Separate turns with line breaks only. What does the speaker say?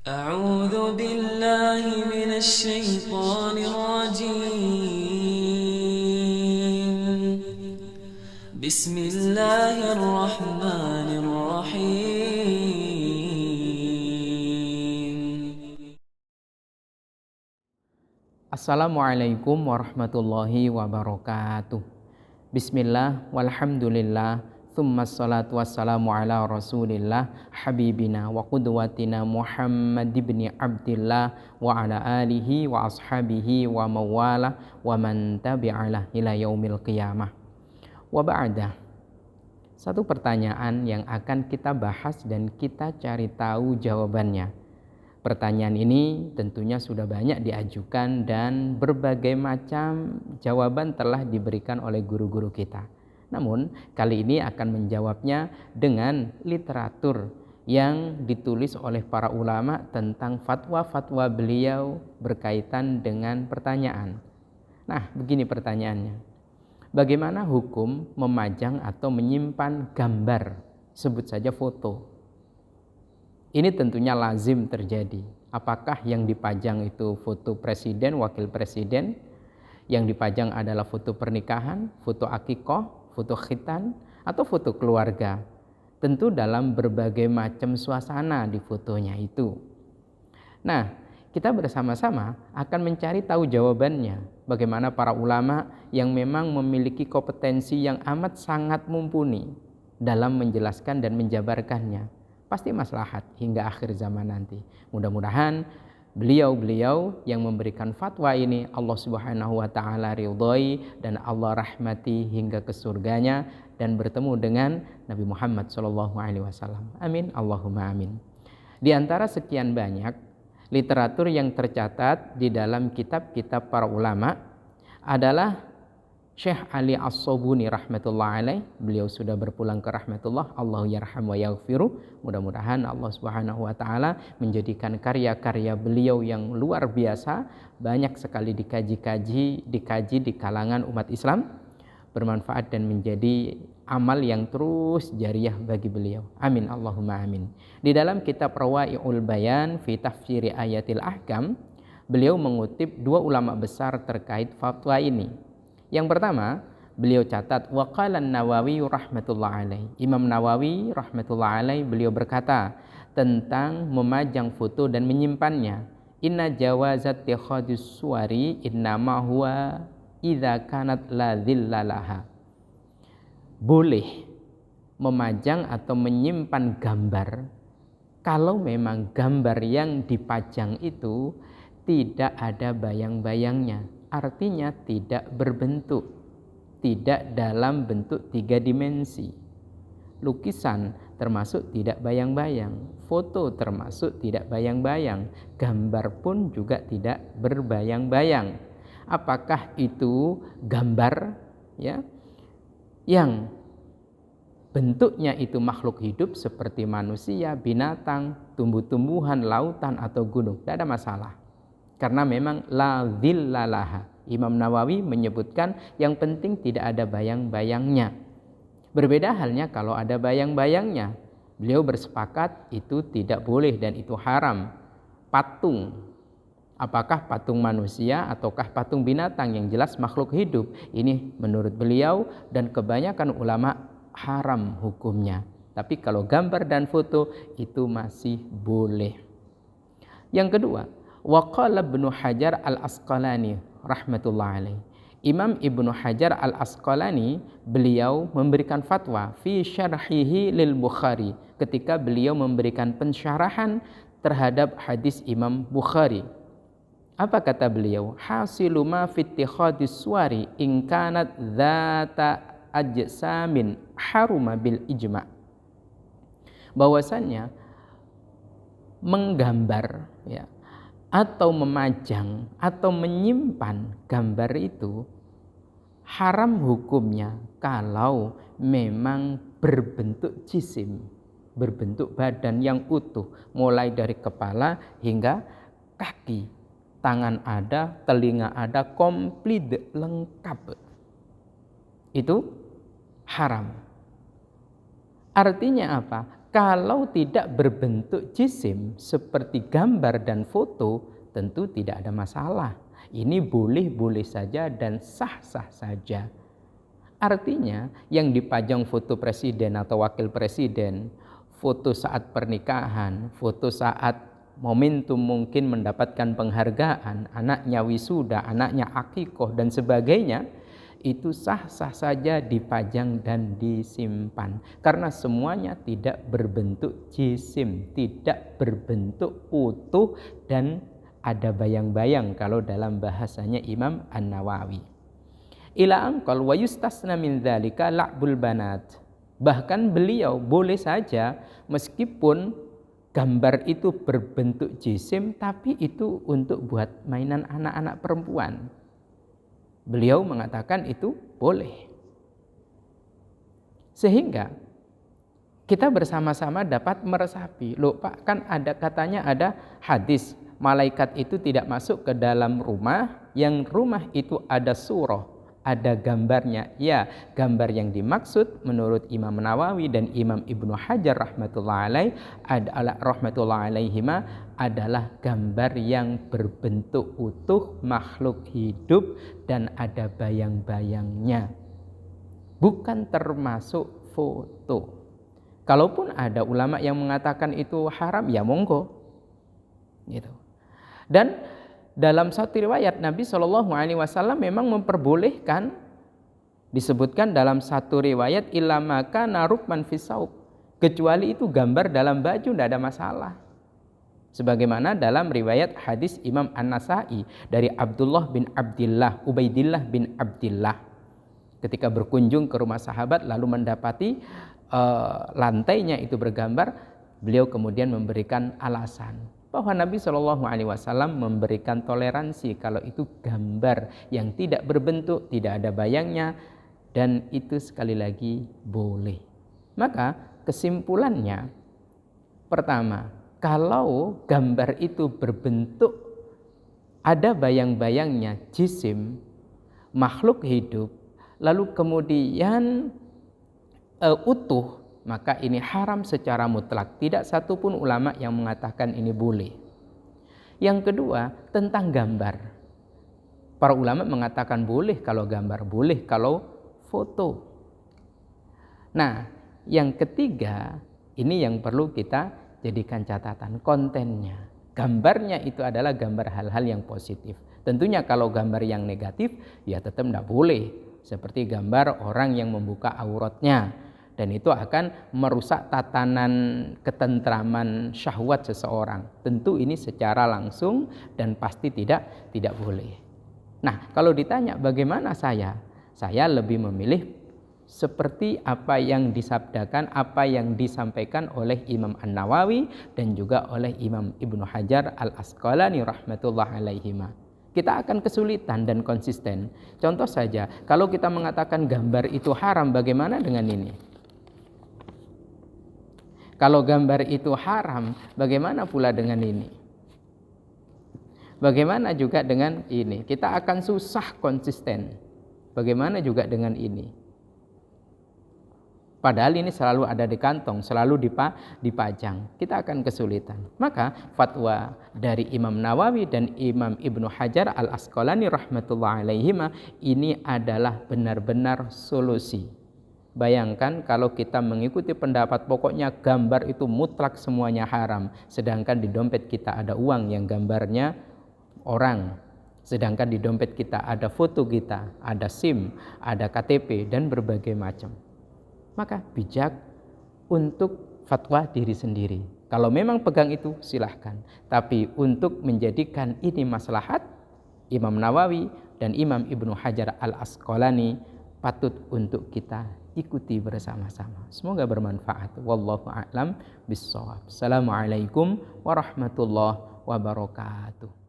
أعوذ بالله من الشيطان الرجيم بسم الله الرحمن الرحيم.
Assalamualaikum warahmatullahi wabarakatuh. Bismillah, walhamdulillah, thumma salatu wassalamu ala rasulillah, habibina wa qudwatina Muhammad ibn Abdillah wa ala alihi wa ashabihi wa mawala wa man tabi'alah ila yaumil qiyamah. Wa ba'dah. Satu pertanyaan yang akan kita bahas dan kita cari tahu jawabannya. Pertanyaan ini tentunya sudah banyak diajukan dan berbagai macam jawaban telah diberikan oleh guru-guru kita. Namun kali ini akan menjawabnya dengan literatur yang ditulis oleh para ulama tentang fatwa-fatwa beliau berkaitan dengan pertanyaan. Nah, begini pertanyaannya. Bagaimana hukum memajang atau menyimpan gambar, sebut saja foto? Ini tentunya lazim terjadi. Apakah yang dipajang itu foto presiden, wakil presiden? Yang dipajang adalah foto pernikahan, foto akikoh, foto khitan, atau foto keluarga? Tentu dalam berbagai macam suasana di fotonya itu. Nah, kita bersama-sama akan mencari tahu jawabannya. Bagaimana para ulama yang memang memiliki kompetensi yang amat sangat mumpuni dalam menjelaskan dan menjabarkannya. Pasti maslahat hingga akhir zaman nanti. Mudah-mudahan beliau-beliau yang memberikan fatwa ini Allah Subhanahu wa taala ridhoi dan Allah rahmati hingga ke surganya dan bertemu dengan Nabi Muhammad SAW. Amin Allahumma amin. Di antara sekian banyak literatur yang tercatat di dalam kitab-kitab para ulama adalah Syekh Ali As-Sobuni rahmatullah alaih. Beliau sudah berpulang ke rahmatullah. Allahu yarham wa yaghfiru. Mudah-mudahan Allah Subhanahu wa taala menjadikan karya-karya beliau yang luar biasa banyak sekali dikaji di kalangan umat Islam, bermanfaat dan menjadi amal yang terus jariyah bagi beliau. Amin Allahumma amin. Di dalam kitab Rawai'ul Bayan fi Tafsiri Ayatil Ahkam, beliau mengutip dua ulama besar terkait fatwa ini. Yang pertama, beliau catat waqala Nawawi rahmatullah alaih. Imam Nawawi rahmatullah alaih beliau berkata tentang memajang foto dan menyimpannya. Inna jawazat tikhadus suwari innama huwa idza kanat la dhillalaha. Boleh memajang atau menyimpan gambar kalau memang gambar yang dipajang itu tidak ada bayang-bayangnya. Artinya tidak berbentuk, tidak dalam bentuk 3 dimensi. Lukisan termasuk tidak bayang-bayang, foto termasuk tidak bayang-bayang, gambar pun juga tidak berbayang-bayang. Apakah itu gambar ya yang bentuknya itu makhluk hidup seperti manusia, binatang, tumbuh-tumbuhan, lautan atau gunung? Tidak ada masalah. Karena memang la dhillalaha. Imam Nawawi menyebutkan yang penting tidak ada bayang-bayangnya. Berbeda halnya kalau ada bayang-bayangnya. Beliau bersepakat itu tidak boleh dan itu haram. Patung, apakah patung manusia ataukah patung binatang, yang jelas makhluk hidup. Ini menurut beliau dan kebanyakan ulama haram hukumnya. Tapi kalau gambar dan foto itu masih boleh. Yang kedua, waqala Ibnu Hajar Al-Asqalani rahmatullah alaih. Imam Ibnu Hajar Al-Asqalani beliau memberikan fatwa fi syarhihi lil Bukhari ketika beliau memberikan pensyarahan terhadap hadis Imam Bukhari. Apa kata beliau? Hasilu ma fi ittikhadis suwari in kanat dzata ajsamin haruma bil ijma'. Bahwasannya menggambar ya atau memajang atau menyimpan gambar itu haram hukumnya kalau memang berbentuk jisim, berbentuk badan yang utuh, mulai dari kepala hingga kaki, tangan ada, telinga ada, komplit lengkap. Itu haram. Artinya apa? Kalau tidak berbentuk jisim seperti gambar dan foto, tentu tidak ada masalah. Ini boleh-boleh saja dan sah-sah saja. Artinya yang dipajang foto presiden atau wakil presiden, foto saat pernikahan, foto saat momentum mungkin mendapatkan penghargaan, anaknya wisuda, anaknya akikoh dan sebagainya, itu sah-sah saja dipajang dan disimpan. Karena semuanya tidak berbentuk jisim, tidak berbentuk utuh dan ada bayang-bayang kalau dalam bahasanya Imam An-Nawawi. Ila angkol wa yustasna min dzalika la'bul banat. Bahkan beliau boleh saja meskipun gambar itu berbentuk jisim tapi itu untuk buat mainan anak-anak perempuan. Beliau mengatakan itu boleh. Sehingga kita bersama-sama dapat meresapi. Loh Pak, kan ada katanya ada hadis malaikat itu tidak masuk ke dalam rumah yang rumah itu ada surah, ada gambarnya. Ya, gambar yang dimaksud menurut Imam Nawawi dan Imam Ibnu Hajar rahmatullahi alaihima adalah gambar yang berbentuk utuh makhluk hidup dan ada bayang-bayangnya. Bukan termasuk foto. Kalaupun ada ulama yang mengatakan itu haram, ya monggo. Gitu. Dan dalam satu riwayat Nabi SAW memang memperbolehkan, disebutkan dalam satu riwayat illa maka narukman fisaub, kecuali itu gambar dalam baju tidak ada masalah. Sebagaimana dalam riwayat hadis Imam An-Nasai dari Abdullah bin Abdillah, Ubaidillah bin Abdillah, ketika berkunjung ke rumah sahabat lalu mendapati lantainya itu bergambar, beliau kemudian memberikan alasan bahwa Nabi SAW memberikan toleransi kalau itu gambar yang tidak berbentuk, tidak ada bayangnya, dan itu sekali lagi boleh. Maka kesimpulannya, pertama, kalau gambar itu berbentuk ada bayang-bayangnya jisim, makhluk hidup, lalu kemudian utuh, maka ini haram secara mutlak. Tidak satupun ulama yang mengatakan ini boleh. Yang kedua, tentang gambar. Para ulama mengatakan boleh kalau gambar, boleh kalau foto. Nah, yang ketiga, ini yang perlu kita jadikan catatan, kontennya. Gambarnya itu adalah gambar hal-hal yang positif. Tentunya kalau gambar yang negatif, ya tetap tidak boleh. Seperti gambar orang yang membuka auratnya. Dan itu akan merusak tatanan ketentraman syahwat seseorang. Tentu ini secara langsung dan pasti tidak boleh. Nah, kalau ditanya bagaimana saya lebih memilih seperti apa yang disabdakan, apa yang disampaikan oleh Imam An-Nawawi dan juga oleh Imam Ibnu Hajar Al-Asqalani rahmatullahi alaihima. Kita akan kesulitan dan konsisten. Contoh saja, kalau kita mengatakan gambar itu haram, bagaimana dengan ini? Kalau gambar itu haram, bagaimana pula dengan ini? Bagaimana juga dengan ini? Kita akan susah konsisten. Bagaimana juga dengan ini? Padahal ini selalu ada di kantong, selalu dipajang. Kita akan kesulitan. Maka fatwa dari Imam Nawawi dan Imam Ibnu Hajar Al-Asqalani rahmatullahi alaihima ini adalah benar-benar solusi. Bayangkan kalau kita mengikuti pendapat pokoknya gambar itu mutlak semuanya haram. Sedangkan di dompet kita ada uang yang gambarnya orang. Sedangkan di dompet kita ada foto kita, ada SIM, ada KTP dan berbagai macam. Maka bijak untuk fatwa diri sendiri. Kalau memang pegang itu silahkan. Tapi untuk menjadikan ini maslahat, Imam Nawawi dan Imam Ibnu Hajar Al-Asqalani patut untuk kita ikuti bersama-sama. Semoga bermanfaat. Wallahu a'lam bissawab. Assalamualaikum warahmatullahi wabarakatuh.